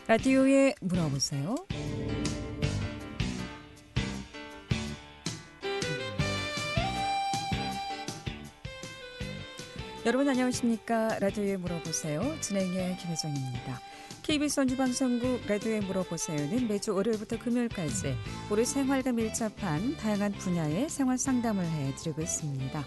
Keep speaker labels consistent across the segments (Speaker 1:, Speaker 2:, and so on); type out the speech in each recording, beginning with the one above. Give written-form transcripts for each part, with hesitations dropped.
Speaker 1: 라디오에 물어보세요. 여러분 안녕하십니까? 라디오에 물어보세요. 진행의 김혜정입니다. KBS 원주방송국 라디오에 물어보세요는 매주 월요일부터 금요일까지 우리 생활과 밀접한 다양한 분야의 생활 상담을 해드리고 있습니다.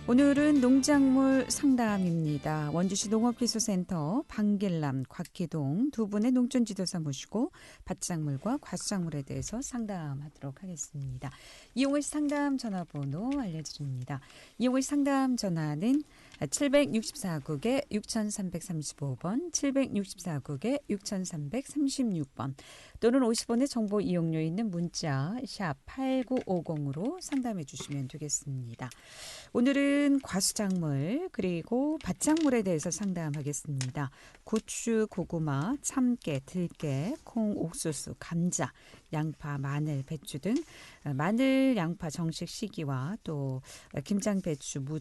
Speaker 1: 오늘은 농작물 상담입니다. 원주시 농업기술센터 방길남, 곽기동 두 분의 농촌지도사 모시고 밭작물과 과수작물에 대해서 상담하도록 하겠습니다. 이용의 상담 전화번호 알려드립니다. 이용의 상담 전화는 764국에 6335번, 764국에 6336번 또는 50원의 정보 이용료 있는 문자 샵 8950으로 상담해 주시면 되겠습니다. 오늘은 과수작물 그리고 밭작물에 대해서 상담하겠습니다. 고추, 고구마, 참깨, 들깨, 콩, 옥수수, 감자, 양파, 마늘, 배추 등 마늘, 양파 정식 시기와 또 김장, 배추, 무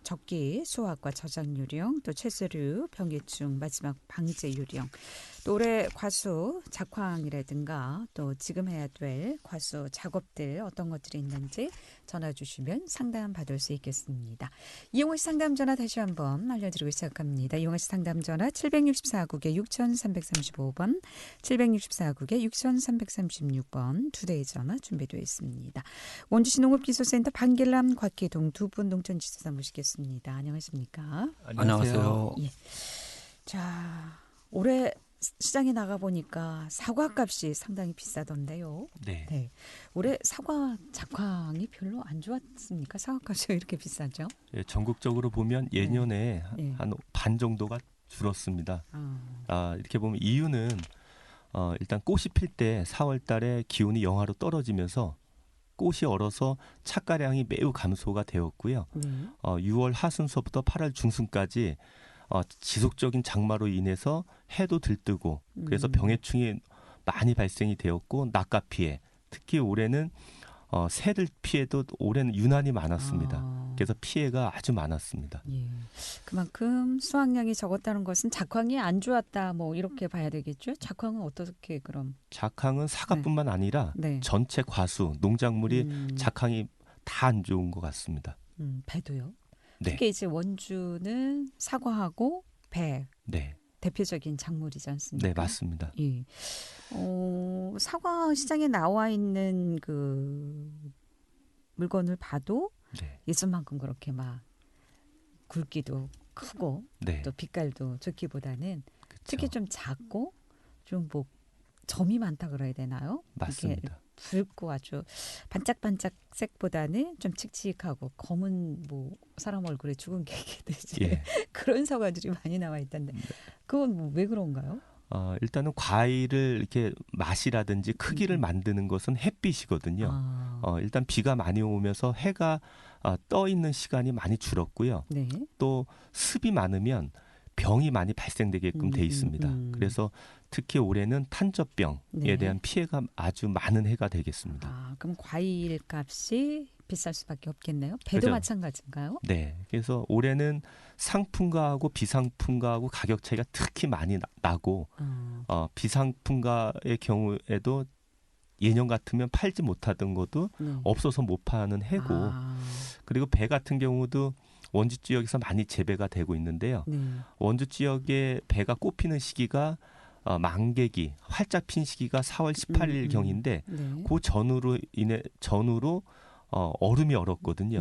Speaker 1: 적기, 수확과 저장 요령, 또 채소류, 병해충, 마지막 방제 요령, 또 올해 과수 작황이라든가 또 지금 해야 될 과수 작업들 어떤 것들이 있는지 전화 주시면 상담 받을 수 있겠습니다. 이용호 씨 상담 전화 다시 한번 알려드리고 시작합니다. 이용호 씨 상담 전화 764국에 6335번, 764국에 6336번 두 대의 전화 준비되어 있습니다. 원주시 농업기술센터 방길남, 곽기동 두 분 농촌지도사 모시겠습니다. 안녕하십니까?
Speaker 2: 안녕하세요.
Speaker 1: 예. 자, 올해 시장에 나가 보니까 사과값이 상당히 비싸던데요.
Speaker 2: 네.
Speaker 1: 올해 사과 작황이 별로 안 좋았습니까? 사과값이 왜 이렇게 비싸죠?
Speaker 2: 예, 전국적으로 보면 예년에
Speaker 1: 네.
Speaker 2: 한 반 정도가 줄었습니다. 이렇게 보면 이유는 일단 꽃이 필 때 4월 달에 기온이 영하로 떨어지면서 꽃이 얼어서 착가량이 매우 감소가 되었고요. 6월 하순서부터 8월 중순까지 지속적인 장마로 인해서 해도 들뜨고 그래서 병해충이 많이 발생이 되었고 낙과 피해, 특히 올해는 새들 피해도 올해는 유난히 많았습니다. 그래서 피해가 아주 많았습니다.
Speaker 1: 예. 그만큼 수확량이 적었다는 것은 작황이 안 좋았다 뭐 이렇게 봐야 되겠죠? 작황은 어떻게 그럼?
Speaker 2: 작황은 사과뿐만 아니라 전체 과수, 농작물이 작황이 다 안 좋은 것 같습니다.
Speaker 1: 배도요?
Speaker 2: 네.
Speaker 1: 특히 이제 원주는 사과하고 배 대표적인 작물이지 않습니까?
Speaker 2: 네, 맞습니다.
Speaker 1: 예. 사과 시장에 나와 있는 그 물건을 봐도 예전만큼 그렇게 막 굵기도 크고 또 빛깔도 좋기보다는
Speaker 2: 그쵸.
Speaker 1: 특히 좀 작고 좀 뭐 점이 많다 그래야 되나요?
Speaker 2: 맞습니다.
Speaker 1: 붉고 아주 반짝반짝색보다는 좀 칙칙하고 검은 뭐 사람 얼굴에 죽은 개기듯이 그런 사과들이 많이 나와 있던데 그건 뭐 왜 그런가요?
Speaker 2: 일단은 과일을 이렇게 맛이라든지 크기를 만드는 것은 햇빛이거든요. 일단 비가 많이 오면서 해가 떠 있는 시간이 많이 줄었고요. 또 습이 많으면 병이 많이 발생되게끔 돼 있습니다. 그래서 특히 올해는 탄저병에 대한 피해가 아주 많은 해가 되겠습니다.
Speaker 1: 그럼 과일 값이 비쌀 수밖에 없겠네요. 배도
Speaker 2: 그렇죠.
Speaker 1: 마찬가지인가요?
Speaker 2: 네. 그래서 올해는 상품가하고 비상품가하고 가격 차이가 특히 많이 나고 비상품가의 경우에도 예년 같으면 팔지 못하던 것도 없어서 못 파는 해고 그리고 배 같은 경우도 원주 지역에서 많이 재배가 되고 있는데요. 원주 지역에 배가 꽃피는 시기가 만개기, 활짝 핀 시기가 4월 18일 경인데 그 전후로 얼음이 얼었거든요.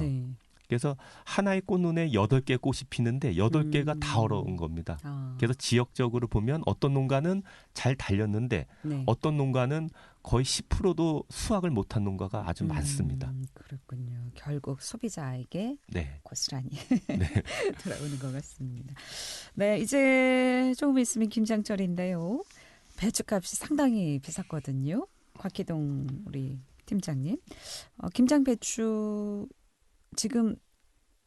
Speaker 2: 그래서 하나의 꽃눈에 8개 꽃이 피는데 8개가 다 얼어온 겁니다. 그래서 지역적으로 보면 어떤 농가는 잘 달렸는데 어떤 농가는 거의 10%도 수확을 못한 농가가 아주 많습니다.
Speaker 1: 그렇군요. 결국 소비자에게 고스란히 돌아오는 것 같습니다. 네, 이제 조금 있으면 김장철인데요. 배추값이 상당히 비쌌거든요. 곽기동 우리 팀장님. 김장 배추 지금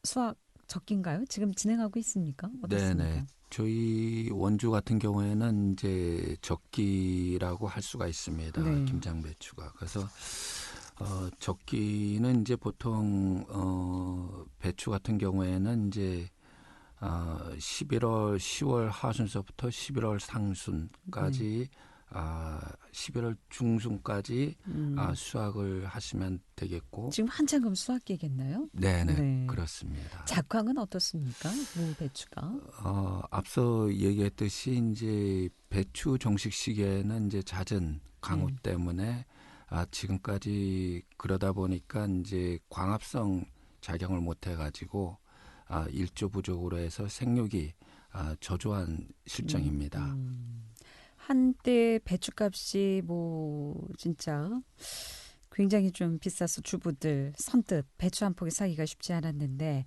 Speaker 1: 수확 적기인가요? 지금 진행하고 있습니까? 어떻습니까?
Speaker 3: 네네. 저희 원주 같은 경우에는 이제 적기라고 할 수가 있습니다. 김장 배추가. 그래서 적기는 이제 보통 배추 같은 경우에는 이제 11월, 10월 하순서부터 11월 상순까지 11월 중순까지 수확을 하시면 되겠고.
Speaker 1: 지금 한창 그럼 수확기겠나요?
Speaker 3: 네네, 네. 그렇습니다.
Speaker 1: 작황은 어떻습니까? 무 배추가?
Speaker 3: 앞서 얘기했듯이 이제 배추 정식 시기에는 이제 잦은 강우 때문에 지금까지 그러다 보니까 이제 광합성 작용을 못 해가지고 일조 부족으로 해서 생육이 저조한 실정입니다.
Speaker 1: 한때 배추값이 뭐 진짜 굉장히 좀 비싸서 주부들 선뜻 배추 한 포기 사기가 쉽지 않았는데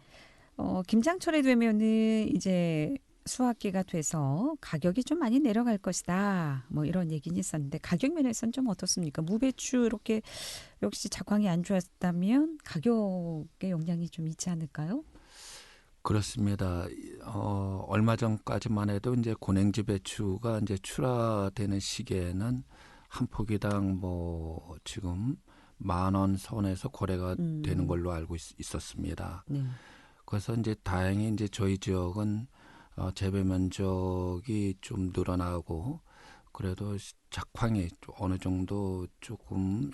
Speaker 1: 김장철이 되면은 이제 수확기가 돼서 가격이 좀 많이 내려갈 것이다. 뭐 이런 얘기는 있었는데 가격 면에서는 좀 어떻습니까? 무배추 이렇게 역시 작황이 안 좋았다면 가격의 영향이 좀 있지 않을까요?
Speaker 3: 그렇습니다. 얼마 전까지만 해도 이제 고냉지 배추가 이제 출하되는 시기에는 한 포기당 뭐 지금 10,000원 선에서 거래가 되는 걸로 알고 있었습니다. 그래서 이제 다행히 이제 저희 지역은 재배 면적이 좀 늘어나고 그래도 작황이 어느 정도 조금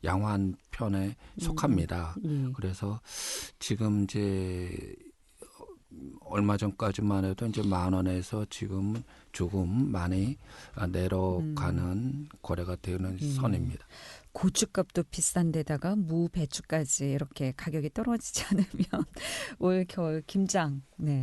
Speaker 3: 양호한 편에 속합니다. 그래서 지금 이제 얼마 전까지만 해도 이제 10,000원에서 지금 조금 많이 내려가는 거래가 되는 선입니다.
Speaker 1: 고추값도 비싼데다가 무 배추까지 이렇게 가격이 떨어지지 않으면 올 겨울 김장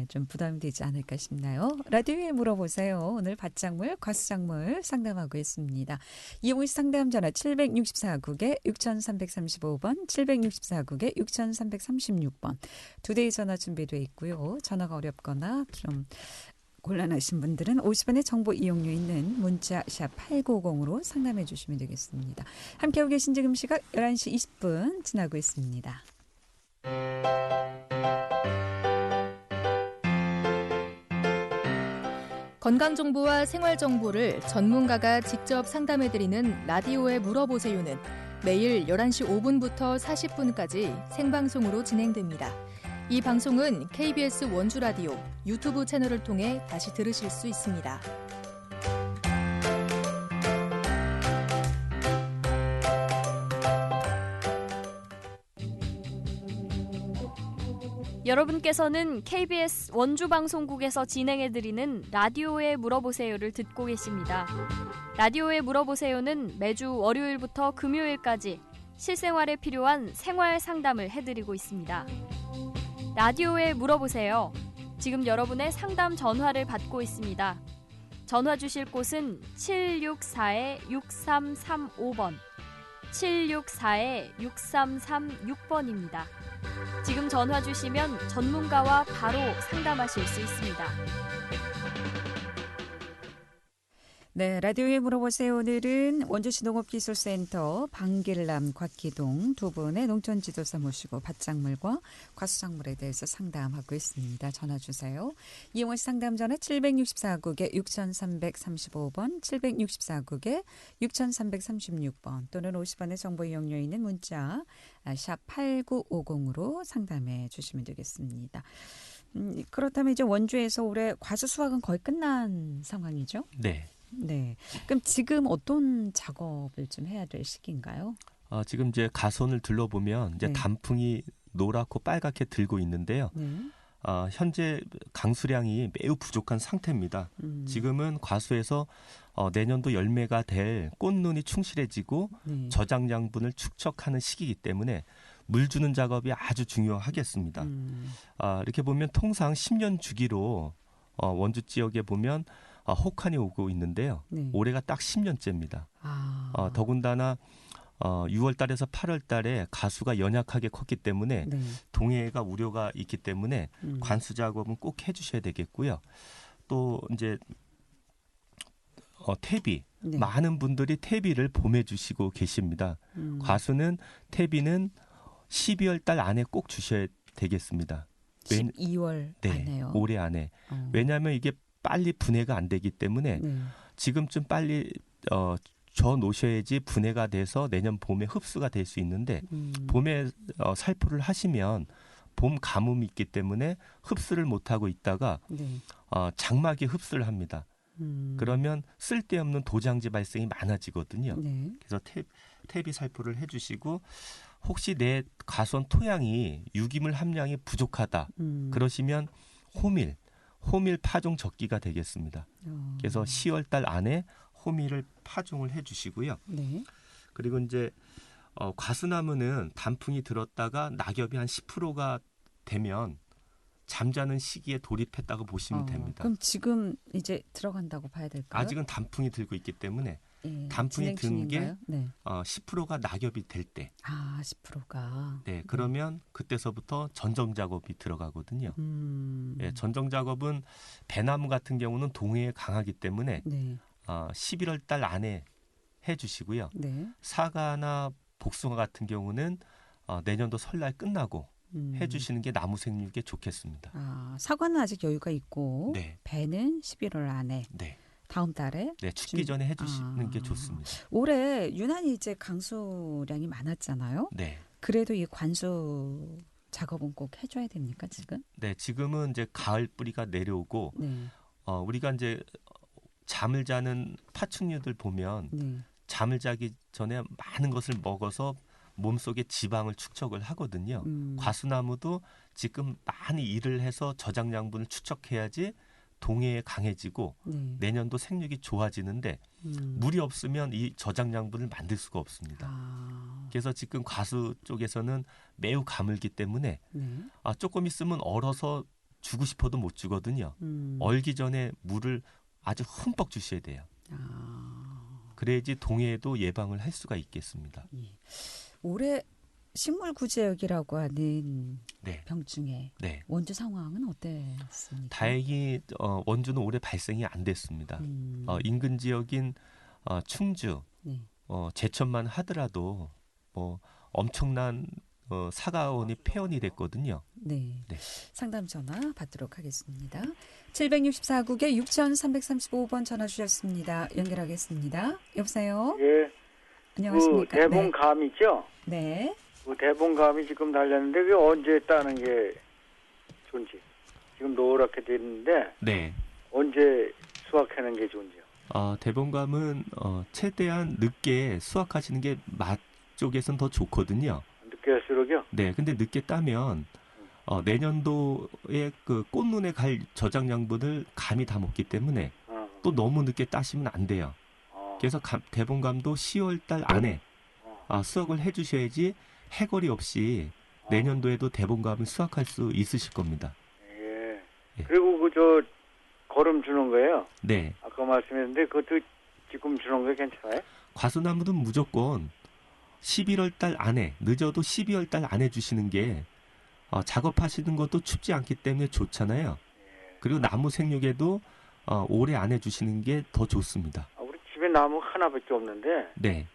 Speaker 1: 좀 부담이 되지 않을까 싶나요? 라디오에 물어보세요. 오늘 밭작물, 과수작물 상담하고 있습니다. 이용희 상담 전화 764국에 6335번, 764국에 6336번 두 대의 전화 준비되어 있고요. 전화가 어렵거나 좀 곤란하신 분들은 50원의 정보 이용료 있는 문자 샵 8950으로 상담해 주시면 되겠습니다. 함께하고 계신 지금 시각 11시 20분 지나고 있습니다.
Speaker 4: 건강정보와 생활정보를 전문가가 직접 상담해드리는 라디오에 물어보세요는 매일 11시 5분부터 40분까지 생방송으로 진행됩니다. 이 방송은 KBS 원주라디오 유튜브 채널을 통해 다시 들으실 수 있습니다.
Speaker 5: 여러분께서는 KBS 원주방송국에서 진행해드리는 라디오에 물어보세요를 듣고 계십니다. 라디오에 물어보세요는 매주 월요일부터 금요일까지 실생활에 필요한 생활 상담을 해드리고 있습니다. 라디오에 물어보세요. 지금 여러분의 상담 전화를 받고 있습니다. 전화 주실 곳은 764-6335번, 764-6336번입니다. 지금 전화 주시면 전문가와 바로 상담하실 수 있습니다.
Speaker 1: 네, 라디오에 물어보세요. 오늘은 원주시 농업기술센터 방길남, 곽기동 두 분의 농촌지도사 모시고 밭작물과 과수작물에 대해서 상담하고 있습니다. 전화 주세요. 이용호 씨 상담 전화 764국에 6335번, 764국에 6336번 또는 50원의 정보 이용료 있는 문자 샵 8950으로 상담해 주시면 되겠습니다. 그렇다면 이제 원주에서 올해 과수 수확은 거의 끝난 상황이죠?
Speaker 2: 네.
Speaker 1: 네. 그럼 지금 어떤 작업을 좀 해야 될 시기인가요?
Speaker 2: 지금 이제 가선을 둘러보면 이제 단풍이 노랗고 빨갛게 들고 있는데요. 현재 강수량이 매우 부족한 상태입니다. 지금은 과수에서 내년도 열매가 될 꽃눈이 충실해지고 저장 양분을 축적하는 시기이기 때문에 물 주는 작업이 아주 중요하겠습니다. 이렇게 보면 통상 10년 주기로 원주 지역에 보면 혹한이 오고 있는데요. 올해가 딱 10년째입니다. 더군다나 6월 달에서 8월 달에 가수가 연약하게 컸기 때문에 동해가 우려가 있기 때문에 관수 작업은 꼭 해주셔야 되겠고요. 또 이제 퇴비, 많은 분들이 퇴비를 봄에 주시고 계십니다. 과수는 퇴비는 12월 달 안에 꼭 주셔야 되겠습니다.
Speaker 1: 12월 안에요?
Speaker 2: 올해 안에. 왜냐하면 이게 빨리 분해가 안 되기 때문에 지금쯤 빨리 저 놓으셔야지 분해가 돼서 내년 봄에 흡수가 될 수 있는데 봄에 살포를 하시면 봄 가뭄이 있기 때문에 흡수를 못하고 있다가 장마기 흡수를 합니다. 그러면 쓸데없는 도장지 발생이 많아지거든요.
Speaker 1: 네.
Speaker 2: 그래서 퇴비 살포를 해주시고 혹시 내 과수원 토양이 유기물 함량이 부족하다 그러시면 호밀 파종 적기가 되겠습니다. 그래서 10월 달 안에 호밀을 파종을 해주시고요.
Speaker 1: 네.
Speaker 2: 그리고 이제 과수나무는 단풍이 들었다가 낙엽이 한 10%가 되면 잠자는 시기에 돌입했다고 보시면 됩니다.
Speaker 1: 그럼 지금 이제 들어간다고 봐야 될까요?
Speaker 2: 아직은 단풍이 들고 있기 때문에
Speaker 1: 예,
Speaker 2: 단풍이 든 게
Speaker 1: 네.
Speaker 2: 10%가 낙엽이 될 때.
Speaker 1: 10%가.
Speaker 2: 네, 그러면 그때서부터 전정 작업이 들어가거든요. 예, 전정 작업은 배나무 같은 경우는 동해에 강하기 때문에
Speaker 1: 네.
Speaker 2: 11월 달 안에 해주시고요.
Speaker 1: 네.
Speaker 2: 사과나 복숭아 같은 경우는 내년도 설날 끝나고 해주시는 게 나무 생육에 좋겠습니다.
Speaker 1: 사과는 아직 여유가 있고
Speaker 2: 네.
Speaker 1: 배는 11월 안에.
Speaker 2: 네.
Speaker 1: 다음 달에.
Speaker 2: 네, 춥기 전에 해주시는 게 좋습니다.
Speaker 1: 올해 유난히 이제 강수량이 많았잖아요.
Speaker 2: 네.
Speaker 1: 그래도 이 관수 작업은 꼭 해줘야 됩니까 지금?
Speaker 2: 네, 지금은 이제 가을 뿌리가 내려오고
Speaker 1: 네.
Speaker 2: 우리가 이제 잠을 자는 파충류들 보면
Speaker 1: 네.
Speaker 2: 잠을 자기 전에 많은 것을 먹어서 몸속에 지방을 축적을 하거든요. 과수나무도 지금 많이 일을 해서 저장양분을 축적해야지 동해에 강해지고
Speaker 1: 네.
Speaker 2: 내년도 생육이 좋아지는데 물이 없으면 이 저장양분을 만들 수가 없습니다. 그래서 지금 과수 쪽에서는 매우 가물기 때문에
Speaker 1: 네.
Speaker 2: 조금 있으면 얼어서 주고 싶어도 못 주거든요. 얼기 전에 물을 아주 흠뻑 주셔야 돼요. 그래야지 동해에도 예방을 할 수가 있겠습니다.
Speaker 1: 예. 올해 식물 구제역이라고 하는
Speaker 2: 네.
Speaker 1: 병 중에
Speaker 2: 네.
Speaker 1: 원주 상황은 어땠습니까?
Speaker 2: 다행히 원주는 올해 발생이 안 됐습니다. 인근 지역인 충주,
Speaker 1: 네.
Speaker 2: 제천만 하더라도 엄청난 사과원이 폐원이 됐거든요.
Speaker 1: 네.
Speaker 2: 네.
Speaker 1: 상담 전화 받도록 하겠습니다. 764국에 6335번 전화 주셨습니다. 연결하겠습니다. 여보세요?
Speaker 6: 예.
Speaker 1: 안녕하십니까?
Speaker 6: 그 대봉감이죠?
Speaker 1: 네.
Speaker 6: 그 대봉감이 지금 달렸는데 그게 언제 따는 게 좋은지. 지금 노랗게 됐는데
Speaker 2: 네.
Speaker 6: 언제 수확하는 게 좋은지요?
Speaker 2: 대봉감은 최대한 늦게 수확하시는 게 맛 쪽에선 더 좋거든요.
Speaker 6: 늦게 할수록요?
Speaker 2: 네, 근데 늦게 따면 내년도에 그 꽃눈에 갈 저장 양분을 감이 다 먹기 때문에 또 너무 늦게 따시면 안 돼요. 그래서 대봉감도 10월 달 안에 수확을 해주셔야지 해거리 없이 내년도에도 대봉감을 수확할 수 있으실 겁니다.
Speaker 6: 예.
Speaker 2: 예.
Speaker 6: 그리고 그 거름 주는 거예요?
Speaker 2: 네.
Speaker 6: 아까 말씀했는데 그것도 지금 주는 게 괜찮아요?
Speaker 2: 과수나무는 무조건 11월 달 안에, 늦어도 12월 달 안에 주시는 게 작업하시는 것도 춥지 않기 때문에 좋잖아요. 그리고 나무 생육에도 올해 안에 주시는 게 더 좋습니다.
Speaker 6: 우리 집에 나무 하나밖에 없는데
Speaker 2: 네.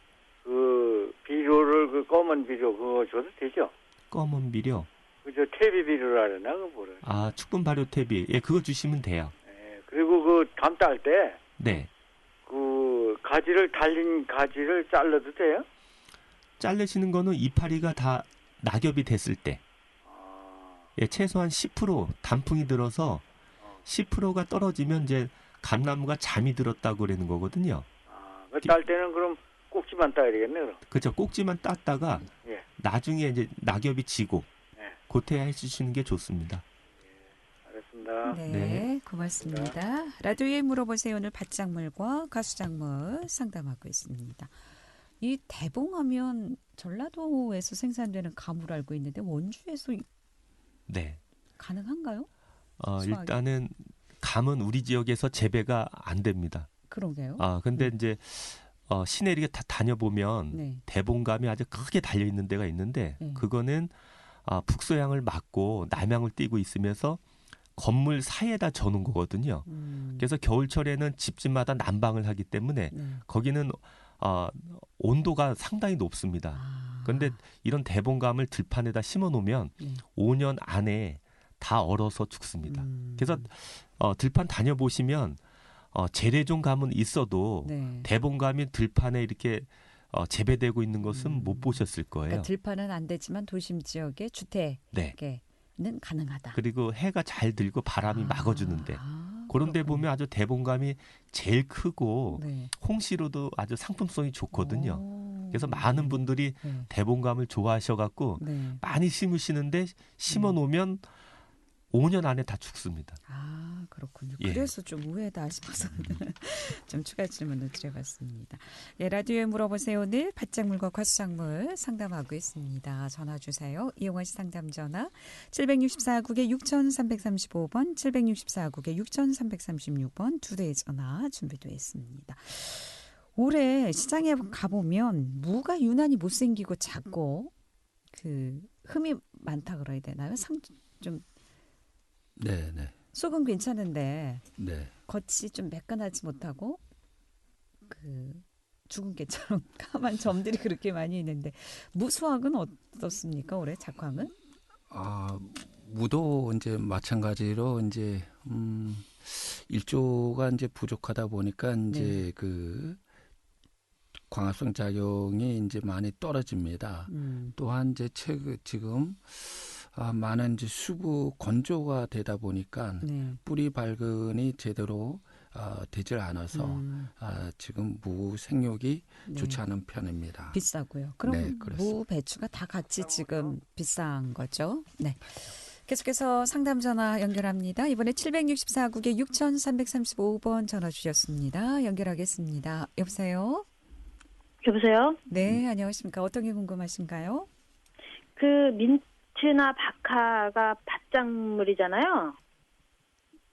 Speaker 6: 그 비료를 그 검은 비료 그거 줘도 되죠?
Speaker 2: 검은 비료.
Speaker 6: 그저 퇴비 비료라 그러나 그 뭐라?
Speaker 2: 축분 발효 퇴비. 예, 그거 주시면 돼요.
Speaker 6: 예. 그리고 그 감 딸 때
Speaker 2: 네.
Speaker 6: 그 가지를 달린 가지를 잘라도 돼요?
Speaker 2: 자르시는 거는 이파리가 다 낙엽이 됐을 때. 예, 최소한 10% 단풍이 들어서 10%가 떨어지면 이제 감나무가 잠이 들었다고 그러는 거거든요.
Speaker 6: 딸 때는 그럼 꼭지만 따야 되겠네, 그럼.
Speaker 2: 그렇죠. 꼭지만 땄다가
Speaker 6: 예.
Speaker 2: 나중에 이제 낙엽이 지고
Speaker 6: 예.
Speaker 2: 그때 해주시는 게 좋습니다.
Speaker 6: 알겠습니다.
Speaker 1: 네,
Speaker 2: 네.
Speaker 1: 고맙습니다. 라디오에 물어보세요. 오늘 밭작물과 가수작물 상담하고 있습니다. 이 대봉하면 전라도에서 생산되는 감으로 알고 있는데 원주에서
Speaker 2: 네.
Speaker 1: 가능한가요?
Speaker 2: 일단은 감은 우리 지역에서 재배가 안 됩니다.
Speaker 1: 그러게요.
Speaker 2: 근데 이제 시내 이렇게 다 다녀보면
Speaker 1: 네.
Speaker 2: 대봉감이 아주 크게 달려 있는 데가 있는데
Speaker 1: 네.
Speaker 2: 그거는 북서향을 맞고 남향을 띠고 있으면서 건물 사이에다 저는 거거든요. 그래서 겨울철에는 집집마다 난방을 하기 때문에
Speaker 1: 네.
Speaker 2: 거기는 온도가 상당히 높습니다. 그런데 이런 대봉감을 들판에다 심어 놓으면 5년 안에 다 얼어서 죽습니다. 그래서 들판 다녀보시면 재래종 감은 있어도
Speaker 1: 네.
Speaker 2: 대봉감이 들판에 이렇게 재배되고 있는 것은 못 보셨을 거예요.
Speaker 1: 그러니까 들판은 안 되지만 도심 지역의 주택에는
Speaker 2: 네.
Speaker 1: 가능하다.
Speaker 2: 그리고 해가 잘 들고 바람이 막아주는데 그런데 보면 아주 대봉감이 제일 크고
Speaker 1: 네.
Speaker 2: 홍시로도 아주 상품성이 좋거든요.
Speaker 1: 오.
Speaker 2: 그래서 많은 분들이
Speaker 1: 네.
Speaker 2: 대봉감을 좋아하셔갖고
Speaker 1: 네.
Speaker 2: 많이 심으시는데 심어놓으면 5년 안에 다 죽습니다.
Speaker 1: 아, 그렇군요.
Speaker 2: 예.
Speaker 1: 그래서 좀 우회다 싶어서 좀 추가 질문을 드려봤습니다. 예, 라디오에 물어보세요. 오늘 밭작물과 과수작물 상담하고 있습니다. 전화 주세요. 이용하시 상담 전화 764국에 6335번, 764국에 6336번 두 대의 전화 준비되어 있습니다. 올해 시장에 가보면 무가 유난히 못생기고 작고 그 흠이 많다 그래야 되나요? 좀
Speaker 3: 네, 네.
Speaker 1: 속은 괜찮은데
Speaker 3: 네.
Speaker 1: 겉이 좀 매끈하지 못하고 그 죽은 개처럼 까만 점들이 그렇게 많이 있는데 무수확은 어떻습니까? 올해 작황은?
Speaker 3: 무도 이제 마찬가지로 이제 일조가 이제 부족하다 보니까 이제 그 광합성 작용이 이제 많이 떨어집니다. 또한 이제 지금 많은 이제 수부 건조가 되다 보니까 뿌리 발근이 제대로 되질 않아서 지금 무 생육이 좋지 않은 편입니다.
Speaker 1: 비싸고요. 그럼
Speaker 3: 네,
Speaker 1: 무 배추가 다 같이 지금 비싼 거죠? 네. 계속해서 상담 전화 연결합니다. 이번에 764국에 6335번 전화 주셨습니다. 연결하겠습니다. 여보세요?
Speaker 7: 여보세요?
Speaker 1: 네, 안녕하십니까. 어떤 게 궁금하신가요?
Speaker 7: 그 민트나 박하가 밭작물이잖아요.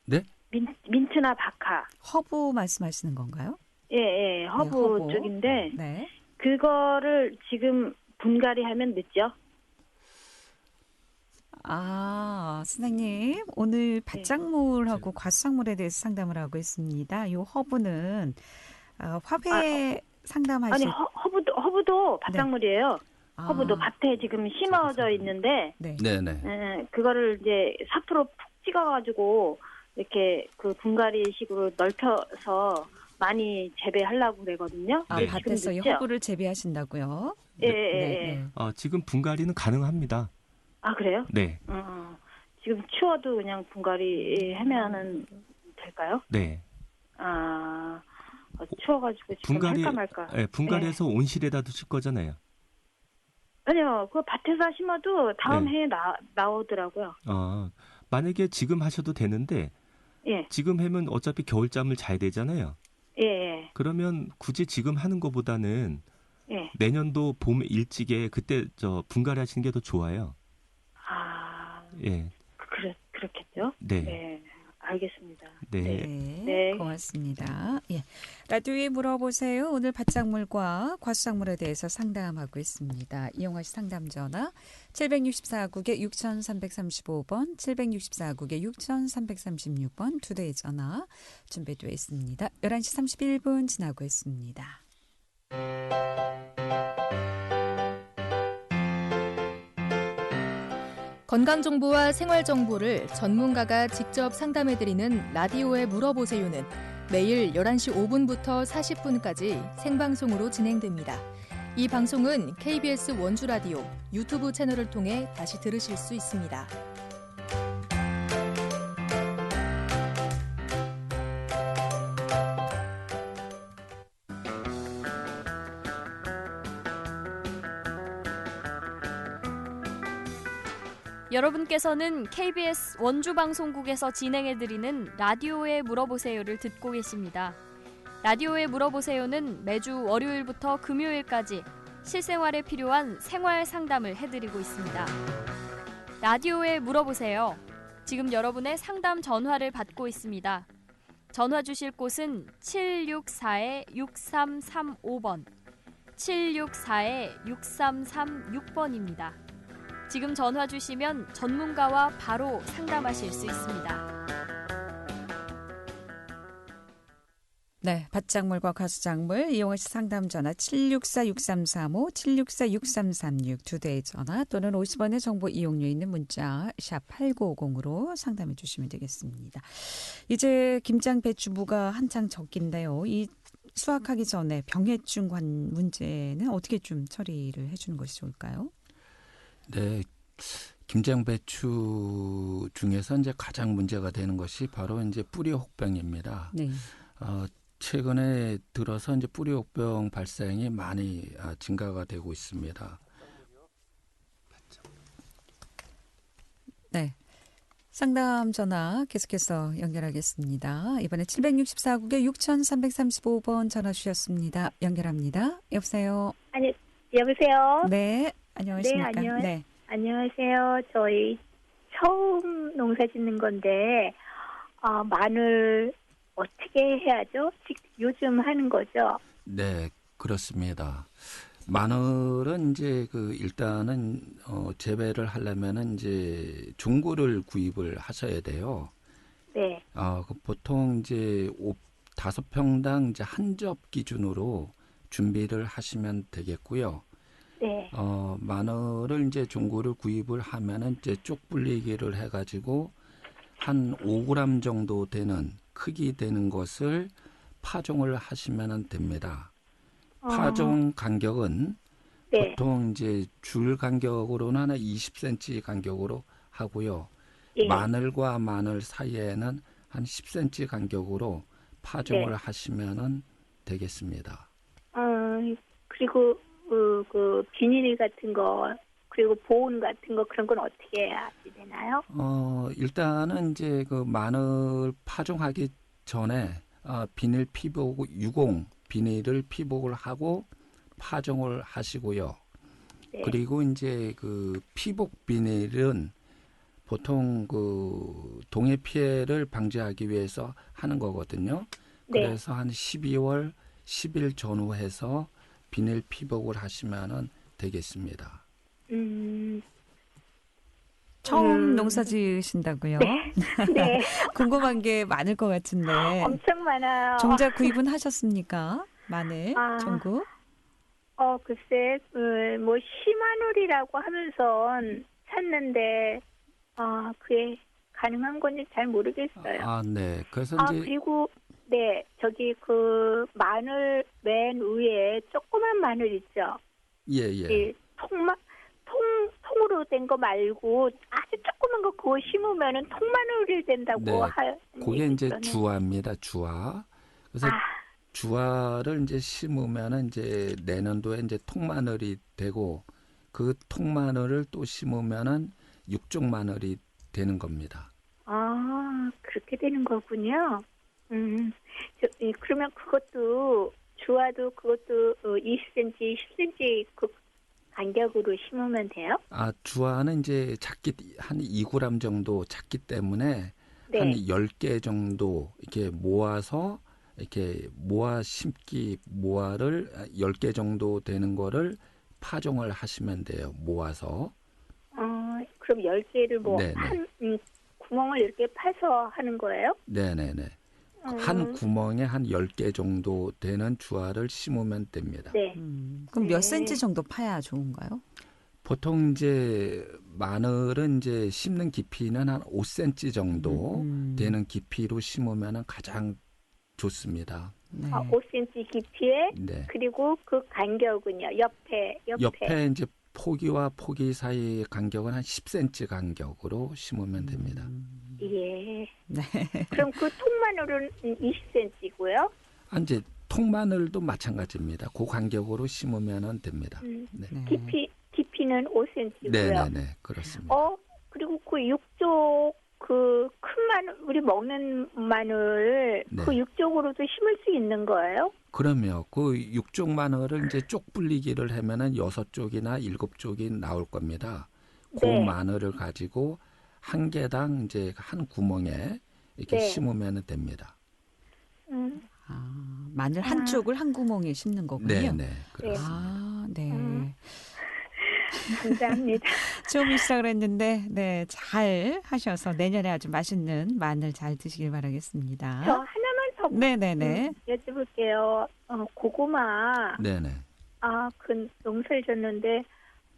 Speaker 3: 네?
Speaker 7: 민트나 박하.
Speaker 1: 허브 말씀하시는 건가요?
Speaker 7: 예, 허브,
Speaker 1: 네, 허브.
Speaker 7: 쪽인데
Speaker 1: 네.
Speaker 7: 그거를 지금 분갈이 하면 늦죠?
Speaker 1: 선생님, 오늘 밭작물하고 과수작물에 대해서 상담을 하고 있습니다. 이 허브는 화훼 상담하실
Speaker 7: 허브도 밭작물이에요. 허브도 밭에 지금 심어져 있는데
Speaker 1: 네.
Speaker 7: 그거를 이제 사프로 푹 찍어가지고 이렇게 그 분갈이식으로 넓혀서 많이 재배하려고 그러거든요.
Speaker 1: 밭에서 이 허브를 재배하신다고요?
Speaker 7: 예.
Speaker 2: 지금 분갈이는 가능합니다.
Speaker 7: 아, 그래요?
Speaker 2: 네.
Speaker 7: 지금 추워도 그냥 분갈이 하면은 될까요?
Speaker 2: 네.
Speaker 7: 추워가지고 지금
Speaker 2: 분갈이,
Speaker 7: 할까 말까.
Speaker 2: 네, 분갈이해서 온실에다 두실 거잖아요.
Speaker 7: 아니요, 그 밭에서 심어도 다음 해에 나오더라고요.
Speaker 2: 만약에 지금 하셔도 되는데, 지금 하면 어차피 겨울잠을 자야 되잖아요.
Speaker 7: 예.
Speaker 2: 그러면 굳이 지금 하는 것보다는 내년도 봄 일찍에 그때 분갈이 하시는 게 더 좋아요. 예.
Speaker 7: 그렇겠죠?
Speaker 2: 네.
Speaker 7: 알겠습니다.
Speaker 1: 네. 고맙습니다. 예. 라디오에 물어보세요. 오늘 밭작물과 과수작물에 대해서 상담하고 있습니다. 이용하시 상담 전화 764국에 6335번, 764국에 6336번 두 대의 전화 준비되어 있습니다. 11시 31분 지나고 있습니다.
Speaker 4: 건강정보와 생활정보를 전문가가 직접 상담해드리는 라디오에 물어보세요는 매일 11시 5분부터 40분까지 생방송으로 진행됩니다. 이 방송은 KBS 원주라디오 유튜브 채널을 통해 다시 들으실 수 있습니다.
Speaker 5: 여러분께서는 KBS 원주방송국에서 진행해드리는 라디오에 물어보세요를 듣고 계십니다. 라디오에 물어보세요는 매주 월요일부터 금요일까지 실생활에 필요한 생활 상담을 해드리고 있습니다. 라디오에 물어보세요. 지금 여러분의 상담 전화를 받고 있습니다. 전화 주실 곳은 764-6335번, 764-6336번입니다. 지금 전화 주시면 전문가와 바로 상담하실 수 있습니다.
Speaker 1: 네, 밭작물과 과수작물 이용하시 상담 전화 764-6335, 764-6336 두 대의 전화 또는 50원의 정보 이용료 있는 문자 샵 8950으로 상담해 주시면 되겠습니다. 이제 김장, 배추, 무가 한창 적긴데요. 이 수확하기 전에 병해충 문제는 어떻게 좀 처리를 해주는 것이 좋을까요?
Speaker 3: 네, 김장 배추 중에서 이제 가장 문제가 되는 것이 바로 이제 뿌리 혹병입니다.
Speaker 1: 네.
Speaker 3: 최근에 들어서 이제 뿌리 혹병 발생이 많이 증가가 되고 있습니다.
Speaker 1: 네. 상담 전화 계속해서 연결하겠습니다. 이번에 764국에 6335번 전화 주셨습니다. 연결합니다. 여보세요.
Speaker 7: 아니, 여보세요?
Speaker 1: 네. 안녕하십니까?
Speaker 7: 네, 안녕하세요. 저희 처음 농사 짓는 건데, 마늘 어떻게 해야죠? 요즘 하는 거죠?
Speaker 3: 네, 그렇습니다. 마늘은 이제 일단은 재배를 하려면은 이제 종구를 구입을 하셔야 돼요.
Speaker 7: 네.
Speaker 3: 보통 이제 5평당 이제 한 접 기준으로 준비를 하시면 되겠고요.
Speaker 7: 네.
Speaker 3: 마늘을 이제 종구를 구입을 하면은 이제 쪽 불리기를 해가지고 한 5g 정도 되는 크기 되는 것을 파종을 하시면 됩니다. 파종 간격은
Speaker 7: 네.
Speaker 3: 보통 이제 줄 간격으로는 한 20cm 간격으로 하고요.
Speaker 7: 예.
Speaker 3: 마늘과 마늘 사이에는 한 10cm 간격으로 파종을
Speaker 7: 네.
Speaker 3: 하시면 되겠습니다.
Speaker 7: 그리고 그 비닐 같은 거 그리고 보온 같은 거 그런 건 어떻게 해야 되나요?
Speaker 3: 일단은 이제 마늘 파종하기 전에 비닐 피복 유공 비닐을 피복을 하고 파종을 하시고요.
Speaker 7: 네.
Speaker 3: 그리고 이제 피복 비닐은 보통 동해 피해를 방지하기 위해서 하는 거거든요.
Speaker 7: 네.
Speaker 3: 그래서 한 12월 10일 전후해서 비닐 피복을 하시면 되겠습니다.
Speaker 1: 처음 농사 지으신다고요?
Speaker 7: 네. 네.
Speaker 1: 궁금한 게 많을 것 같은데.
Speaker 7: 엄청 많아요.
Speaker 1: 종자 구입은 하셨습니까? 마늘, 종구?
Speaker 7: 글쎄, 뭐 시마늘이라고 하면서 샀는데, 그게 가능한 건지 잘 모르겠어요.
Speaker 3: 네. 그래서 이제
Speaker 7: 그리고 네, 저기 마늘 맨 위에 조그만 마늘 있죠.
Speaker 3: 예.
Speaker 7: 통으로 된 거 말고 아주 조그만 거 그거 심으면은 통마늘이 된다고
Speaker 3: 그게 이제 주화입니다. 주화. 그래서 주화를 이제 심으면은 이제 내년도에 이제 통마늘이 되고 그 통마늘을 또 심으면은 육종마늘이 되는 겁니다.
Speaker 7: 그렇게 되는 거군요. 그러면 그것도 주화도 그것도 20cm, 10cm 그 간격으로 심으면 돼요?
Speaker 3: 주화는 이제 한 2g 정도 작기 때문에
Speaker 7: 네.
Speaker 3: 한 10개 정도 이렇게 모아서 모아 심기 모아를 10개 정도 되는 거를 파종을 하시면 돼요. 모아서.
Speaker 7: 그럼 10개를 한 구멍을 이렇게 파서 하는 거예요?
Speaker 3: 네네네. 한 구멍에 한 10개 정도 되는 주화를 심으면 됩니다.
Speaker 7: 네.
Speaker 1: 그럼 몇 센치 정도 파야 좋은가요?
Speaker 3: 보통 이제 마늘은 이제 심는 깊이는 한 5cm 정도 되는 깊이로 심으면 가장 좋습니다.
Speaker 1: 네.
Speaker 7: 5cm 깊이에
Speaker 3: 네.
Speaker 7: 그리고 그 간격은요? 옆에
Speaker 3: 이제 포기와 포기 사이 간격은 한 10cm 간격으로 심으면 됩니다.
Speaker 7: 예.
Speaker 1: 네.
Speaker 7: 그럼 그 통마늘은 20cm고요?
Speaker 3: 이제 통마늘도 마찬가지입니다. 그 간격으로 심으면 됩니다.
Speaker 7: 네. 깊이는 5cm고요.
Speaker 3: 네네네, 그렇습니다.
Speaker 7: 그리고 그 육쪽 그 큰 마늘 우리 먹는 마늘 그 육쪽으로도 심을 수 있는 거예요?
Speaker 3: 그럼요. 그 육쪽 마늘을 이제 쪽 불리기를 하면은 6쪽이나 7쪽이 나올 겁니다. 그 마늘을 가지고 한 개당 이제 한 구멍에 이렇게 심으면 됩니다.
Speaker 1: 마늘 한 쪽을 한 구멍에 심는 거군요.
Speaker 3: 네네. 그렇습니다.
Speaker 1: 네.
Speaker 7: 감사합니다.
Speaker 1: 처음 시작을 했는데, 네, 잘 하셔서 내년에 아주 맛있는 마늘 잘 드시길 바라겠습니다.
Speaker 7: 저 하나만 더
Speaker 1: 네네네.
Speaker 7: 여쭤볼게요. 고구마.
Speaker 3: 네네.
Speaker 7: 그 농사를 졌는데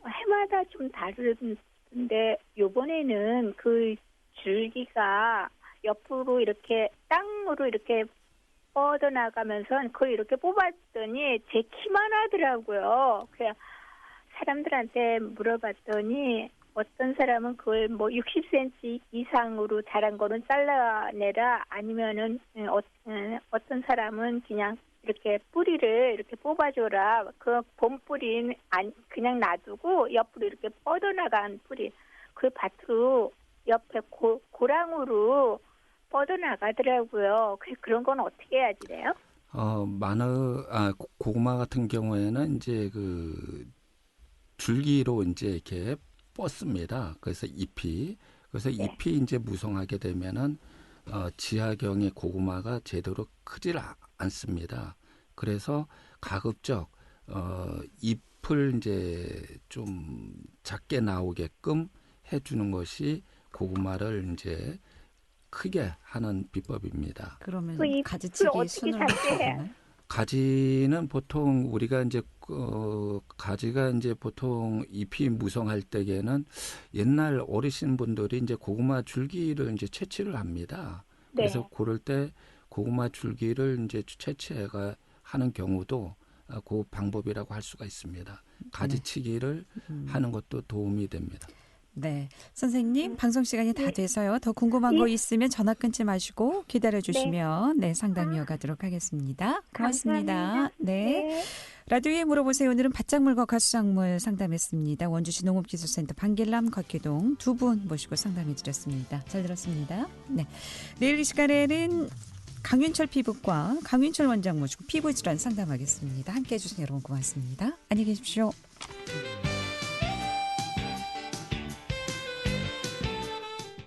Speaker 7: 해마다 좀 다른데 요번에는 그 줄기가 옆으로 이렇게 땅으로 이렇게 뻗어나가면서 그걸 이렇게 뽑았더니 제 키만 하더라고요. 그냥 사람들한테 물어봤더니 어떤 사람은 그걸 뭐 60cm 이상으로 자란 거는 잘라내라 아니면은 어떤 사람은 그냥 이렇게 뿌리를 이렇게 뽑아줘라. 그 본 뿌리는 그냥 놔두고 옆으로 이렇게 뻗어나간 뿌리 그 밭으로 옆에 고랑으로 뻗어나가더라고요. 그런 건 어떻게 해야지 돼요?
Speaker 3: 고구마 같은 경우에는 이제 그 줄기로 이제 이렇게 뻗습니다. 그래서 잎이 이제 무성하게 되면은 지하경의 고구마가 제대로 크질 않습니다. 그래서 가급적 잎을 이제 좀 작게 나오게끔 해주는 것이 고구마를 이제 크게 하는 비법입니다.
Speaker 1: 그러면
Speaker 7: 그
Speaker 1: 가지치기
Speaker 7: 어떻게
Speaker 1: 순을
Speaker 7: 작게 해요?
Speaker 3: 가지는 보통 우리가 이제 가지가 이제 보통 잎이 무성할 때에는 옛날 어르신분들이 이제 고구마 줄기를 이제 채취를 합니다.
Speaker 7: 네.
Speaker 3: 그래서 그럴 때 고구마 줄기를 이제 채취해가 하는 경우도 그 방법이라고 할 수가 있습니다. 가지치기를 하는 것도 도움이 됩니다.
Speaker 1: 네, 선생님 방송 시간이 다 돼서요. 더 궁금한 거 있으면 전화 끊지 마시고 기다려주시면 상담 이어가도록 하겠습니다. 고맙습니다.
Speaker 7: 감사합니다.
Speaker 1: 네. 라디오에 물어보세요. 오늘은 밭작물과 가수작물 상담했습니다. 원주시 농업기술센터 방길남 곽기동 두 분 모시고 상담해드렸습니다. 잘 들었습니다. 네, 내일 이 시간에는 강윤철 피부과 강윤철 원장 모시고 피부질환 상담하겠습니다. 함께해 주신 여러분 고맙습니다. 안녕히 계십시오.